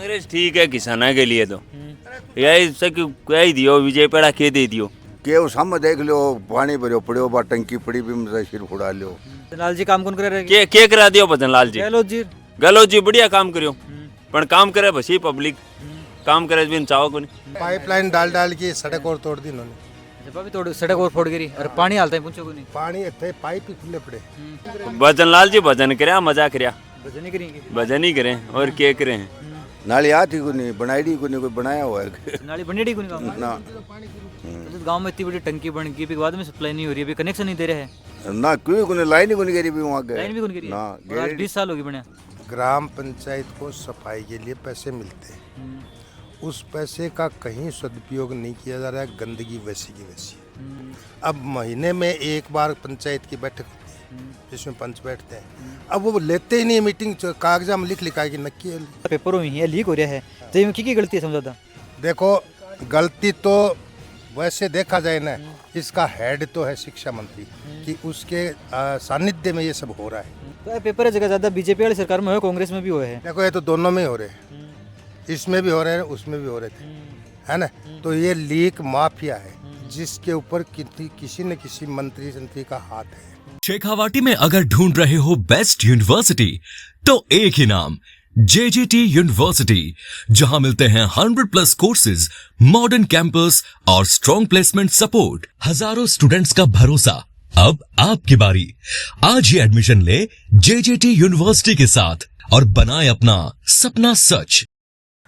कांग्रेस ठीक है किसाना के लिए तो यही दियो विजय पेड़ा के दे दियो के सामने देख लो पानी भरो पड़ो बा टंकी पड़ी भी मतलब सिर फुड़ा लो। लाल जी काम कौन करे रहे के करा दियो भजन लाल जी गहलोत जी बढ़िया काम करियो पण काम करे बसी पब्लिक काम करे बिन चाहो को नहीं पाइपलाइन डाल के सड़क और तोड़ दी इन्होंने। भाभी तोड़ सड़क और फोड़ गिरी और पानी हालता है पूछो को नहीं पानी थे पाइप ही खुले पड़े। भजन लाल जी भजन करे मजा करया भजन ही करेंगे भजन ही करें और के करें नाली आती को नहीं बनाई को नहीं कोई बनाया हुआ है नाली बनी को नहीं ना गांव में इतनी बड़ी टंकी बन गई फिर बाद में सप्लाई नहीं हो रही है, अभी कनेक्शन नहीं दे रहे हैं ना क्यों को नहीं लाइन ही को नहीं गिरी भी वहाँ गए लाइन भी कौन गिरी ना है? आज 20 साल हो गए बने। ग्राम पंचायत को सफाई के लिए पैसे मिलते हैं, उस पैसे का कहीं सदुपयोग नहीं किया जा रहा है, गंदगी वैसी की वैसी। अब महीने में एक बार पंचायत की बैठक होती है जिसमें पंच बैठते हैं, अब वो लेते ही नहीं मीटिंग, कागजा में लिख लिखा कि नक्की पेपरों में ही लीक हो रहा है तो ये की गलती है समझौता। देखो गलती तो वैसे देखा जाए ना, इसका हेड तो है शिक्षा मंत्री कि उसके सानिध्य में ये सब हो रहा है। तो पेपर जगह ज्यादा बीजेपी वाली सरकार में हो कांग्रेस में भी हुए हैं। देखो ये तो दोनों में हो रहे हैं, इसमें भी हो रहे हैं उसमें भी हो रहे थे, है ना। तो ये लीक माफिया है जिसके ऊपर किसी न किसी मंत्री का हाथ है। शेखावाटी में अगर ढूंढ रहे हो बेस्ट यूनिवर्सिटी तो एक ही नाम JJT यूनिवर्सिटी, जहां मिलते हैं 100+ कोर्सेज, मॉडर्न कैंपस और स्ट्रॉन्ग प्लेसमेंट सपोर्ट, हजारों स्टूडेंट्स का भरोसा। अब आपकी बारी, आज ही एडमिशन ले JJT यूनिवर्सिटी के साथ और बनाए अपना सपना सच।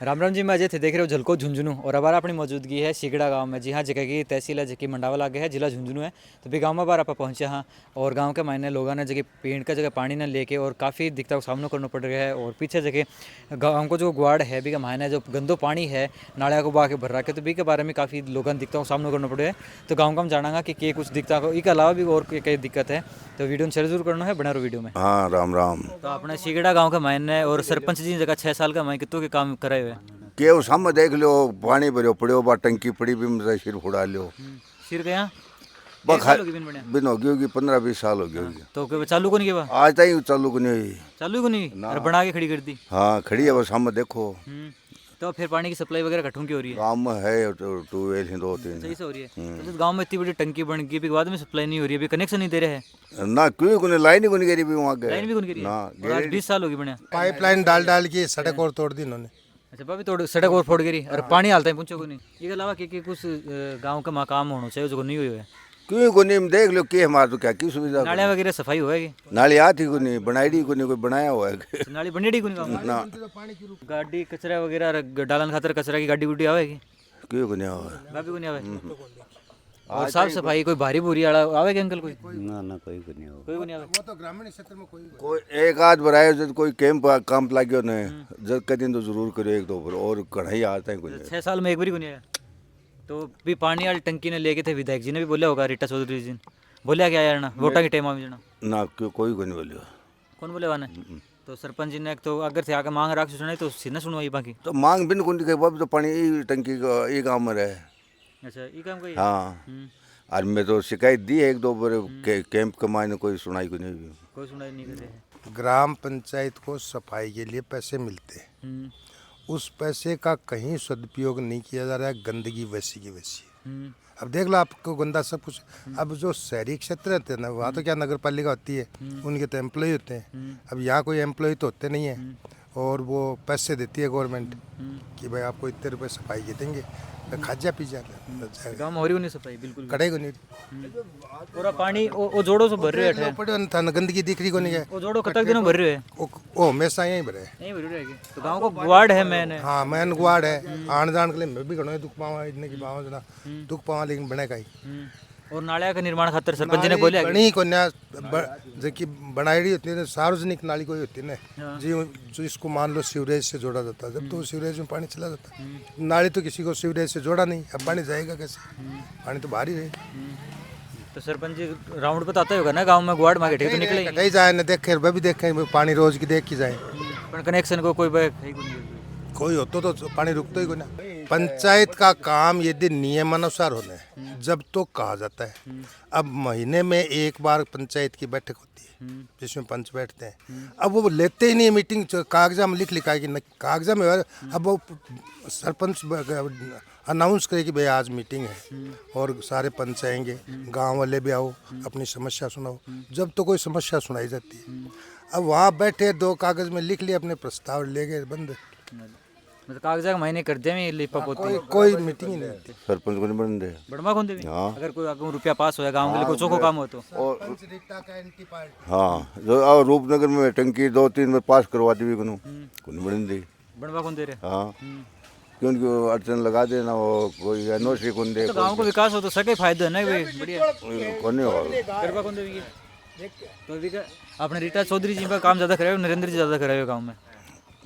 राम राम जी, मैं अजय थे, देख रहे हो झलको झुंझुनू। और अब अपनी मौजूदगी है सिगड़ा गांव में। जी हाँ, जगह की तहसील है जबकि मंडावा लागे है, जिला झुंझुनू है। तो भी गांव में बार आप पहुंचे हाँ, और गांव के मायने लोगों ने जगह पेड़ का जगह पानी न लेके और काफ़ी दिक्कतों का सामना करना पड़ रहा है। और पीछे जगह गाँव को जो गुआड़ है भी का मायने जो गंदो पानी है नालिया को बहा के भर रहा है, तो भी के बारे में काफ़ी लोगों दिक्कतों का सामना करना पड़ रहा है। तो गाँव का हम जाना कि कुछ दिक्कत को इसके अलावा भी और कई दिक्कत है, तो वीडियो शेयर जरूर करना है, बना रहो वीडियो में। हाँ राम राम। तो अपने सिगड़ा गाँव के मायने और सरपंच जी जगह 6 साल का मायने कितों के काम कराए हुए के सामने देख लो पानी भरो पड़ो बा टंकी पड़ी भी मतलब सिर फुड़ा लो। सिर गया बिन हो गई होगी 15-20 साल हो गई होगी। तो चालू को नहीं किया आज तक चालू को नहीं हुई। चालू को नहीं और बना के खड़ी कर दी। हाँ खड़ी है वो सामने देखो। तो फिर पानी की सप्लाई वगैरह घटों की हो रही है? गाँव में है ट्यूबवेल ही 2-3 सही से हो रही है। तो गांव में इतनी बड़ी टंकी बन गई, बाद में सप्लाई नहीं हो रही है, अभी कनेक्शन नहीं दे रहे हैं ना क्यों को नहीं लाइन ही को नहीं गिरी भी वहाँ गए। लाइन भी कौन गिरी ना आज 20 साल हो गए बने। पाइपलाइन डाल के सड़क और तोड़ दी इन्होंने। अच्छा भाभी तोड़ सड़क और फोड़ गिरी और पानी हालता है पूछो को नहीं। इसके अलावा कि कुछ गाँव का मकाम होना चाहिए जो नहीं हुई है? क्यों को नहीं देख लो के हमारे तो क्या की सुविधा। नालियाँ वगैरह सफाई होगी? नाली आती को नहीं बनाई को नहीं कोई बनाया हुआ है नाली बनी को नहीं ना। गाड़ी कचरा वगैरह डालन खातर कचरा की गाड़ी गुड्डी आवेगी? क्यों को नहीं आवा भाभी को नहीं आवे। और साफ सफाई कोई भारी भूरी आड़ा आवेगी अंकल कोई? ना कोई को नहीं होगा। कोई को नहीं आवे। वो तो ग्रामीण क्षेत्र में कोई एक आध बनाए जब कोई कैंप काम लाग्यो न जब कदिन तो जरूर करो एक दो बार और कढ़ाई आता है कुछ 6 साल में एक बार को नहीं आया। तो भी पानी वाली टंकी ने लेके थे, विधायक जी ने भी बोला होगा, रीटा चौधरी जी बोलिया क्या यार ना वोटा के टाइम में जाना ना कोई को नहीं बोलियो। कौन बोले वाने? तो सरपंच जी ने तो अगर से आगे मांग राख सुनाई तो सीना सुनवाई बाकी तो मांग बिन कुंडी के बाद तो पानी टंकी का ये गाँव में रहे। अच्छा ये काम कोई? हाँ और मैं तो शिकायत दी है एक दो बार कैंप कमाने कोई सुनाई को नहीं। कोई सुनाई नहीं करते। ग्राम पंचायत को सफाई के लिए पैसे मिलते हैं, उस पैसे का कहीं सदुपयोग नहीं किया जा रहा है, गंदगी वैसी की वैसी। अब देख लो आपको गंदा सब कुछ। अब जो शहरी क्षेत्र रहते हैं ना वहाँ तो क्या नगर पालिका होती है, उनके तो एम्प्लॉय होते हैं। अब यहाँ कोई एम्प्लॉय तो होते नहीं है और वो पैसे देती है गवर्नमेंट कि भाई आपको इतने रुपए सफाई के देंगे, खाजा पी जाता गाँव में हो रही नहीं सफाई बिल्कुल कड़े को नहीं। पूरा पानी वो जोड़ो से भर रहे हैं, पड़े था गंदगी दिख रही को नहीं है, वो जोड़ो कतक दिनों भर रहे हैं, वो हमेशा यहीं भरे नहीं भर रहेगी। तो गाँव को गुआड़ है मैंने। हाँ मैन गुआड़ है, आन जान के लिए मैं भी घणो दुख पावा, इतने की पावा जना दुख पावा, लेकिन बने का ही। और नालिया का निर्माण खातर सरपंच जी ने बोला बनी को न्या जो कि बनाई होती है सार्वजनिक नाली कोई होती है ना जी, जो इसको मान लो सीवरेज से जोड़ा जाता है, जब तो सीवरेज में पानी चला जाता है, नाली तो किसी को सीवरेज से जोड़ा नहीं, अब पानी जाएगा कैसे? पानी तो बाहर ही रहे। तो सरपंच जी राउंड बताते होगा ना गांव में गुआड़ मांगे तो निकले कहीं जाए ना देखे वह भी देखे पानी रोज की देख की जाए, पर कनेक्शन को कोई कोई होता तो पानी रुकता ही को ना। पंचायत का काम यदि नियमानुसार होना है जब तो कहा जाता है। अब महीने में एक बार पंचायत की बैठक होती है जिसमें पंच बैठते हैं। अब वो लेते ही नहीं मीटिंग, कागजा में लिख लिखा कि कागजा में। अब वो सरपंच अनाउंस करे कि भाई आज मीटिंग है और सारे पंच आएंगे, गांव वाले भी आओ, अपनी समस्या सुनाओ। जब तो कोई समस्या सुनाई जाती है, अब वहाँ बैठे 2 कागज में लिख लिए, अपने प्रस्ताव ले गए, बंद। मतलब कागजा महीने कर दे में लिपा पोती कोई मीटिंग ही नहीं होती। सरपंच को नहीं बन दे। बड़मा खोंदे भी हाँ। अगर कोई आगे रुपया पास होया गांव के लिए कुछ को काम हो तो और हाँ, जो और रूपनगर में टंकी 2-3 में पास करवा दी को नहीं बन दे। बड़मा खोंदे रे हाँ, क्योंकि अड़चन लगा देना, वो कोई एनओसी को दे। तो गांव को विकास हो तो सके फायदा है ना भाई, बढ़िया कौन नहीं करवा कौन देवी तो अभी का आपने रीटा चौधरी जी का काम ज्यादा कराया, नरेंद्र जी ज्यादा कराया गांव में?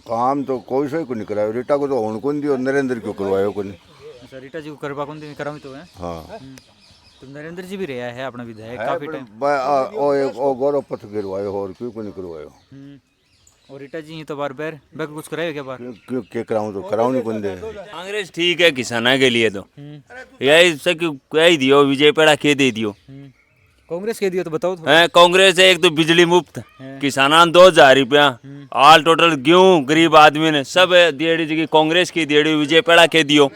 काम तो कोई से को नहीं कराया। रीटा को तो होने को नहीं दियो, नरेंद्र क्यों करवायो को नहीं। अच्छा, रीटा जी को करवा कौन देवी करावी तो है। हाँ, तो नरेंद्र जी भी रहा है अपना विधायक काफी टाइम। ओ गौरव पथ गिरवायो और क्यों को नहीं करवायो। और रीटा जी ही तो बार बार बाकी कुछ कराया क्या बार? क्यों के कराऊं तो कराऊं नहीं को दे। कांग्रेस ठीक है किसाना के लिए तो यही से यही दियो, विजय पेड़ा के दे दियो। कांग्रेस के दिया तो बताओ थोड़ा। है कांग्रेस है, एक तो बिजली मुफ्त, किसाना 2000 रुपया ऑल टोटल, गेहूं गरीब आदमी ने सब दियड़ी जी कांग्रेस की दियड़ी, विजय पेड़ा के दियो,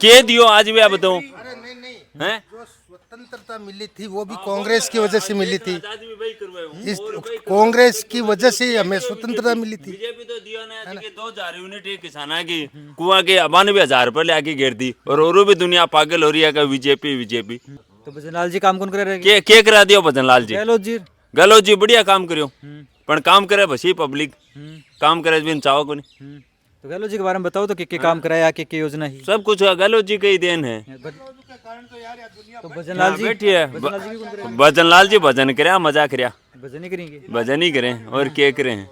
के दियो आज भी आप बताओ। हैं जो स्वतंत्रता मिली थी वो भी कांग्रेस की वजह से मिली थी। इस कांग्रेस की वजह से हमें स्वतंत्रता मिली थी। बीजेपी तो दियो ना जी के 2000 यूनिट किसाना की कुआं के 92,000 रुपये लेके घेर दी, और भी दुनिया पागल हो रही है कि बीजेपी बीजेपी। तो भजनलाल जी काम कौन कर रहे के करा दियो भजनलाल जी? गहलोत जी। गहलोत जी बढ़िया काम करियो, पर काम करे बसी पब्लिक, काम करे बिन चाहो को नहीं। तो गहलोत जी के बारे में बताओ तो के काम कराया, के योजना ही सब कुछ गहलोत जी का ही देन है। तो भजनलाल जी बैठी है भजनलाल जी, भजन करया, मजा करया, भजन ही करेंगे। भजन ही करें और क्या करें।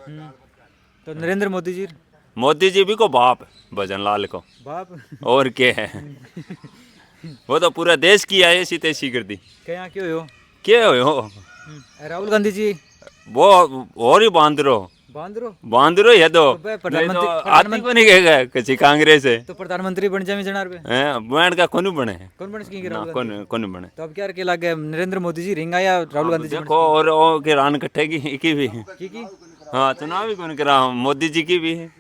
तो नरेंद्र मोदी जी? मोदी जी भी को बाप है भजनलाल को, बाप और क्या है। वो तो पूरा देश की है ऐसी तैसी कर दी। क्या क्यों हो? क्या हो राहुल गांधी जी वो और ही बांदरो बांद्रो है तो प्रधानमंत्री आदमी को नहीं कहेगा किसी कांग्रेस है। तो प्रधानमंत्री बन जाए जनार पे बैंड का कौन बने, कौन बन सकेंगे? ना कौन बने। तो अब क्या के लगे नरेंद्र मोदी जी रिंगा या राहुल गांधी जी? देखो और के रान कट्टे की भी की हाँ, चुनाव भी कौन करा, मोदी जी की भी है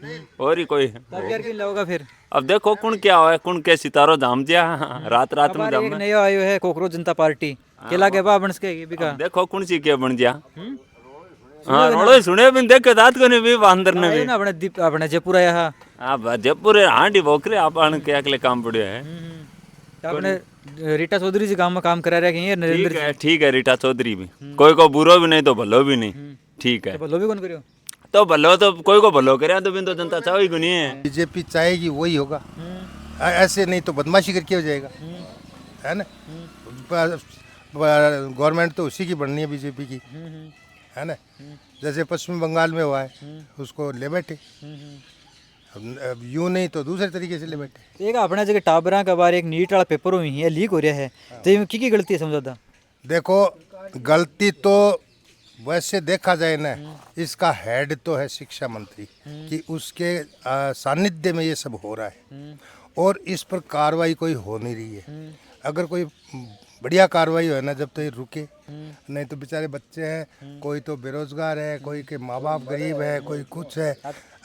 और ही कोई है। तो अब क्या होगा फिर? अब देखो कौन क्या हुआ, कौन के सितारों जाम दिया रात रात में एक जाम। नया आयो है कोकरोच जनता पार्टी के लागे बा बन सके ये भी का। देखो कौन सी क्या बन गया। हाँ रोड़ो सुने बिन देख दात को नहीं भी बांदर ने भी ना अपने जयपुर आया हा। हाँ जयपुर हांडी बोकरे अपन के अगले काम पड़े है। तो अपने रीटा चौधरी जी गांव में काम करा रहे हैं नरेंद्र। ठीक है रीटा चौधरी भी कोई को बुरो भी नहीं तो भलो भी नहीं, ठीक है। भलो भी कौन करियो? तो भलो तो कोई को भलो करे तो बिन तो जनता चाहे को नहीं है। बीजेपी चाहेगी वही होगा, ऐसे नहीं तो बदमाशी करके हो जाएगा, है ना। गवर्नमेंट तो उसी की बननी है बीजेपी की, है ना। जैसे पश्चिम बंगाल में हुआ है उसको ले बैठे, अब यूं नहीं तो दूसरे तरीके से ले बैठे। एक अपना जगह टाबरा का बार एक नीट वाला पेपर हुई है लीक हो रहा है, तो ये की गलती है समझाता? देखो गलती तो वैसे देखा जाए ना, इसका हेड तो है शिक्षा मंत्री कि उसके सानिध्य में ये सब हो रहा है और इस पर कार्रवाई कोई हो नहीं रही है। अगर कोई बढ़िया कार्रवाई हो ना जब तो ये रुके, नहीं तो बेचारे बच्चे हैं, कोई तो बेरोजगार है, कोई के माँ बाप गरीब है, कोई कुछ है,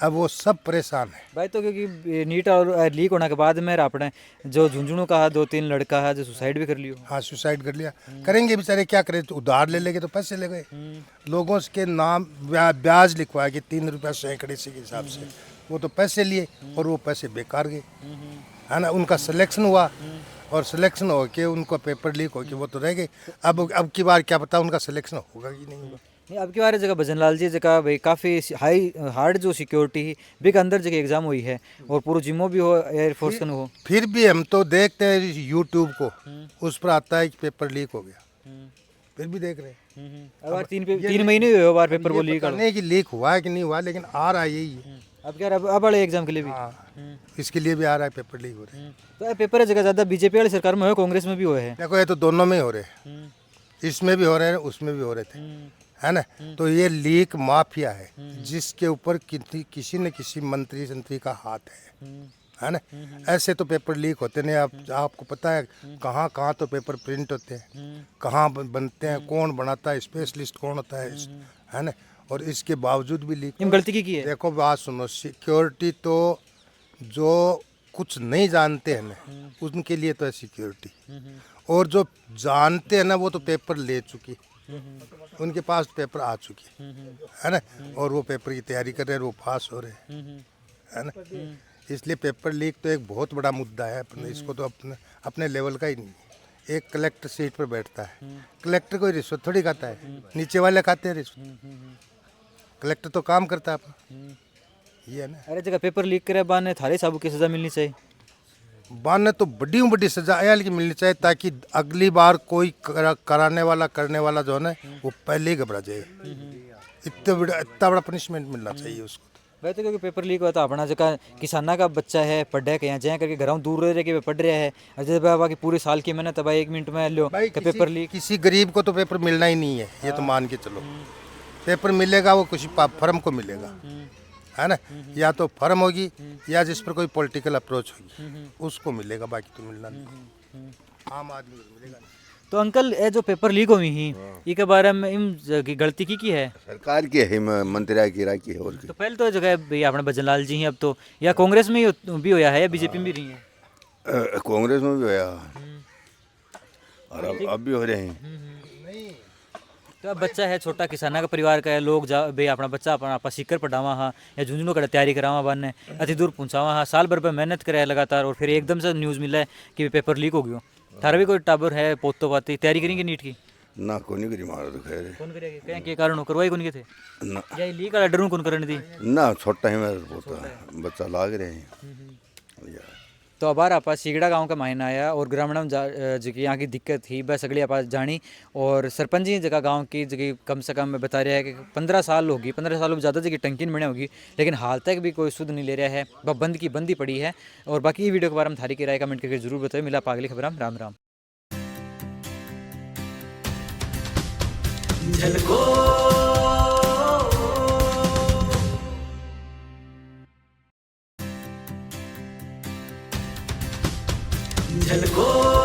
अब वो सब परेशान है भाई। तो क्योंकि नीट और लीक होने के बाद में अपने जो झुंझुनू का 2-3 लड़का है जो सुसाइड भी कर लियो। हाँ सुसाइड कर लिया, करेंगे बेचारे क्या करें, तो उधार ले लेंगे तो पैसे ले गए, लोगों के नाम ब्याज लिखवाया कि 3 रुपया सैकड़े से के हिसाब से, वो तो पैसे लिए और वो पैसे बेकार गए, है ना। उनका सिलेक्शन हुआ और सिलेक्शन हो के उनको पेपर लीक हो के वो तो रह गए। अब की बार क्या पता उनका सिलेक्शन होगा कि नहीं होगा। नहीं अब की बार जगह भजनलाल जी जगह भाई काफ़ी हार्ड जो सिक्योरिटी भी के अंदर जगह एग्जाम हुई है और पूरा जिम्मो भी हो एयरफोर्स का हो, फिर भी हम तो देखते हैं यूट्यूब को, उस पर आता है कि पेपर लीक हो गया, फिर भी देख रहे हैं। अब 3 महीने हुए बार पेपर वो लीक नहीं कि लीक हुआ है कि नहीं हुआ, लेकिन आ रहा है यही है। अब क्या अब वाले एग्जाम के लिए भी इसके लिए भी आ रहा है पेपर लीक हो रहे हैं। तो पेपर जगह ज़्यादा बीजेपी वाली सरकार में हो, कांग्रेस में भी हुए हैं। देखो ये तो दोनों में ही हो रहे हैं, इसमें भी हो रहे हैं उसमें भी हो रहे थे, है ना। तो ये लीक माफिया है जिसके ऊपर किसी न किसी मंत्री संतरी का हाथ है ना। ऐसे तो पेपर लीक होते नहीं। आपको पता है कहाँ कहाँ तो पेपर प्रिंट होते हैं, कहाँ बनते हैं, कौन बनाता है, स्पेशलिस्ट कौन होता है ना। और इसके बावजूद भी लीक। गलती की है। देखो बात सुनो, सिक्योरिटी तो जो कुछ नहीं जानते हैं ना उनके लिए तो है सिक्योरिटी, और जो जानते हैं ना वो तो पेपर ले चुकी, उनके पास पेपर आ चुकी है ना, और वो पेपर की तैयारी कर रहे हैं, वो पास हो रहे हैं, है ना। इसलिए पेपर लीक तो एक बहुत बड़ा मुद्दा है अपने, इसको तो अपने लेवल का ही नहीं है। एक कलेक्टर सीट पर बैठता है, कलेक्टर कोई रिश्वत थोड़ी खाता है, नीचे वाले खाते हैं रिश्वत, कलेक्टर तो काम करता है। ये है ना। अरे जगह पेपर लीक करे बाद थारे साबू की सजा मिलनी चाहिए। बाने तो बड़ी सजा अयाल की मिलनी चाहिए, ताकि अगली बार कोई कराने वाला करने वाला जो है ना वो पहले ही घबरा जाए। इतना बड़ा पनिशमेंट मिलना चाहिए उसको। वैसे तो क्योंकि पेपर लीक हुआ था अपना जगह किसाना का बच्चा है पढ़े के यहाँ जहाँ करके घर दूर रह के पढ़ रहा है, और जैसे बाबा की पूरे साल की मेहनत है 1 मिनट में लो पेपर लीक। किसी गरीब को तो पेपर मिलना ही नहीं है, ये तो मान के चलो। पेपर मिलेगा वो किसी फर्म को मिलेगा, है ना, या तो फर्म होगी या जिस पर कोई पॉलिटिकल अप्रोच होगी उसको मिलेगा, बाकी तो मिलना नहीं, आम आदमी को मिलेगा नहीं। तो अंकल ये जो पेपर लीक हुई ही इसके बारे में इन की गलती की है सरकार की है, मंत्री की राय की है, और तो पहले तो जगह भाई अपने भजन लाल जी हैं, अब तो या कांग्रेस में भी होया है या बीजेपी में भी रही है। कांग्रेस में भी होया और अब भी हो रहे हैं। तो अब बच्चा है छोटा किसाना का परिवार का है, लोग जा भाई अपना बच्चा अपना आपा सीकर पढ़ावा हाँ या झुंझुनू का तैयारी करावा बनने अति दूर पहुँचावा हाँ, साल भर पर मेहनत करे लगातार, और फिर एकदम से न्यूज़ मिला है कि पेपर लीक हो गया। थारा भी कोई टाबर है पोतो पाती तैयारी करेंगे नीट की? ना कोई नहीं करी मारो तो खैर है। कौन करेगा क्या के कारण करवाई कौन के थे ना या ये लीक वाला डरू कौन करने दी? ना छोटा ही मेरा पोता है, बच्चा लाग रहे हैं। तो अबार आप सिगड़ा गांव का मायना आया और ग्रामीण जो कि यहाँ की दिक्कत थी बस अगली आप जानी, और सरपंच जी जगह गांव की जगह कम से कम बता रहा है कि 15 साल होगी, 15 सालों में ज़्यादा जगह टंकी बने होगी, लेकिन हाल तक भी कोई सुध नहीं ले रहा है, वह बंद की बंदी पड़ी है। और बाकी ये वीडियो के बारे में थारी की राय कमेंट करके जरूर बताओ। मिला पागली खबर, राम राम। झलको